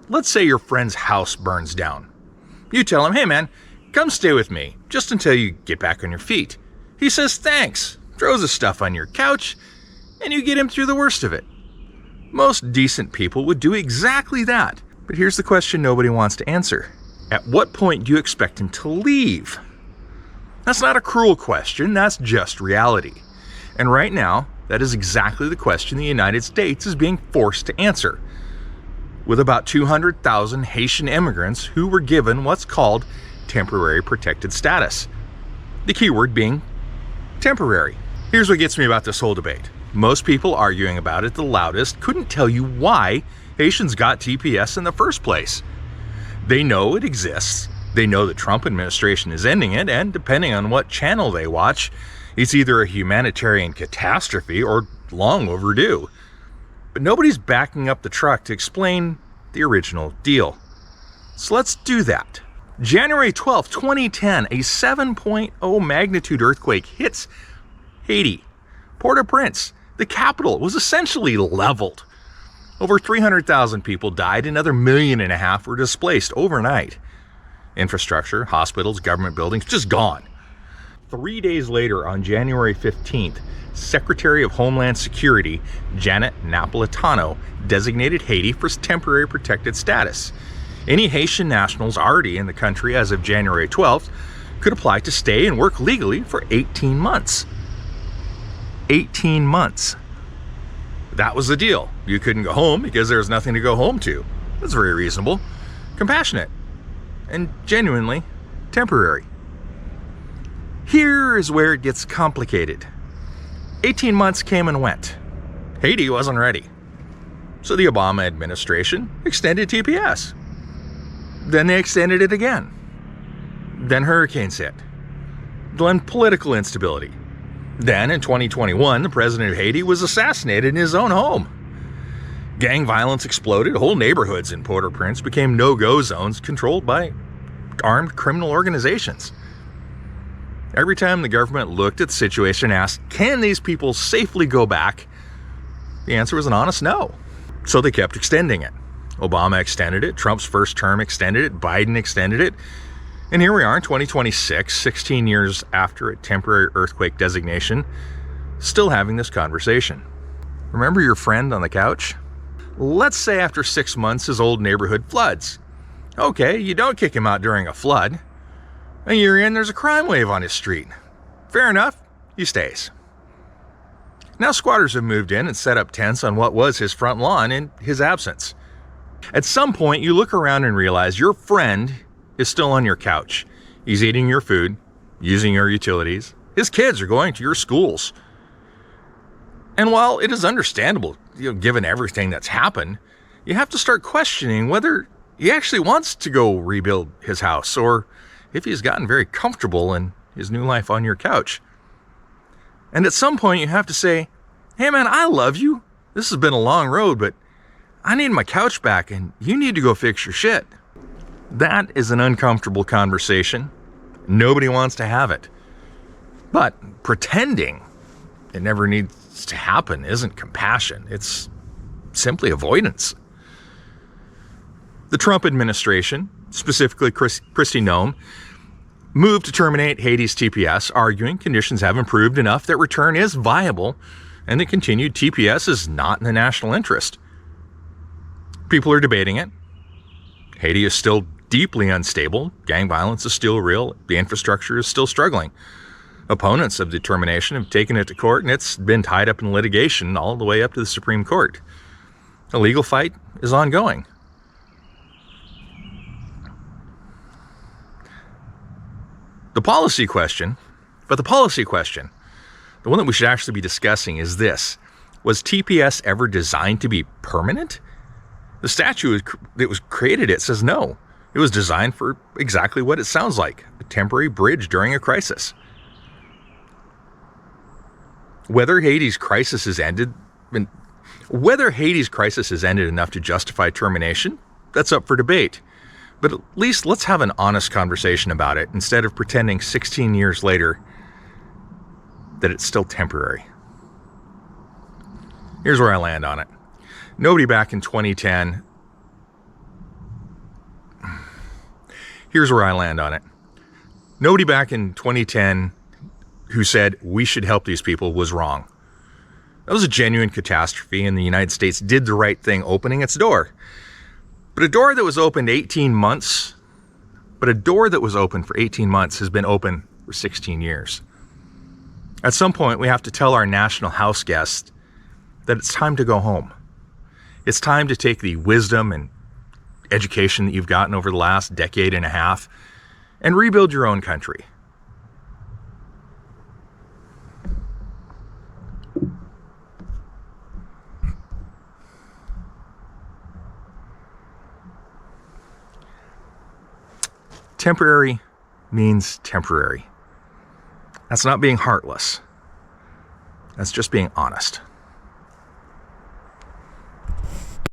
let's say your friend's house burns down. You tell him, hey man, come stay with me, just until you get back on your feet. He says thanks, throws his stuff on your couch, and you get him through the worst of it. Most decent people would do exactly that. But here's the question nobody wants to answer. At what point do you expect him to leave? That's not a cruel question, that's just reality. And right now, that is exactly the question the United States is being forced to answer, with about 200,000 Haitian immigrants who were given what's called temporary protected status. The key word being temporary. Here's what gets me about this whole debate. Most people arguing about it the loudest couldn't tell you why Haitians got TPS in the first place. They know it exists, they know the Trump administration is ending it, and depending on what channel they watch, it's either a humanitarian catastrophe or long overdue. But nobody's backing up the truck to explain the original deal. So let's do that. January 12, 2010, a 7.0 magnitude earthquake hits Haiti. Port-au-Prince, the capital, was essentially leveled. Over 300,000 people died, another 1.5 million were displaced overnight. Infrastructure, hospitals, government buildings, just gone. 3 days later, on January 15th, Secretary of Homeland Security Janet Napolitano designated Haiti for temporary protected status. Any Haitian nationals already in the country as of January 12th could apply to stay and work legally for 18 months. 18 months. That was the deal. You couldn't go home because there was nothing to go home to. That's very reasonable, compassionate, and genuinely temporary. Here is where it gets complicated. 18 months came and went. Haiti wasn't ready. So the Obama administration extended TPS. Then they extended it again. Then hurricanes hit. Then political instability. Then in 2021, the president of Haiti was assassinated in his own home. Gang violence exploded. Whole neighborhoods in Port-au-Prince became no-go zones controlled by armed criminal organizations. Every time the government looked at the situation and asked, can these people safely go back? The answer was an honest no. So they kept extending it. Obama extended it, Trump's first term extended it, Biden extended it, and here we are in 2026, 16 years after a temporary earthquake designation, still having this conversation. Remember your friend on the couch? Let's say after 6 months his old neighborhood floods. Okay, you don't kick him out during a flood. A year in, there's a crime wave on his street. Fair enough, he stays. Now squatters have moved in and set up tents on what was his front lawn in his absence. At some point, you look around and realize your friend is still on your couch. He's eating your food, using your utilities. His kids are going to your schools. And while it is understandable, given everything that's happened, you have to start questioning whether he actually wants to go rebuild his house or if he's gotten very comfortable in his new life on your couch. And at some point, you have to say, hey man, I love you. This has been a long road, but I need my couch back and you need to go fix your shit. That is an uncomfortable conversation. Nobody wants to have it. But pretending it never needs to happen isn't compassion. It's simply avoidance. The Trump administration, specifically Kristi Noem, moved to terminate Haiti's TPS, arguing conditions have improved enough that return is viable and that continued TPS is not in the national interest. People are debating it. Haiti is still deeply unstable. Gang violence is still real. The infrastructure is still struggling. Opponents of the termination have taken it to court, and it's been tied up in litigation all the way up to the Supreme Court. The legal fight is ongoing. The policy question, the one that we should actually be discussing is this. Was TPS ever designed to be permanent? The statute that was created, it says no. It was designed for exactly what it sounds like, a temporary bridge during a crisis. Whether Haiti's crisis has ended enough to justify termination, that's up for debate. But at least let's have an honest conversation about it instead of pretending 16 years later that it's still temporary. Here's where I land on it. Nobody back in 2010 Here's where I land on it. Nobody back in 2010 who said we should help these people was wrong. That was a genuine catastrophe, and the United States did the right thing opening its door. But a door that was opened 18 months, but a door that was open for 18 months has been open for 16 years. At some point, we have to tell our national house guests that it's time to go home. It's time to take the wisdom and education that you've gotten over the last decade and a half and rebuild your own country. Temporary means temporary. That's not being heartless. That's just being honest.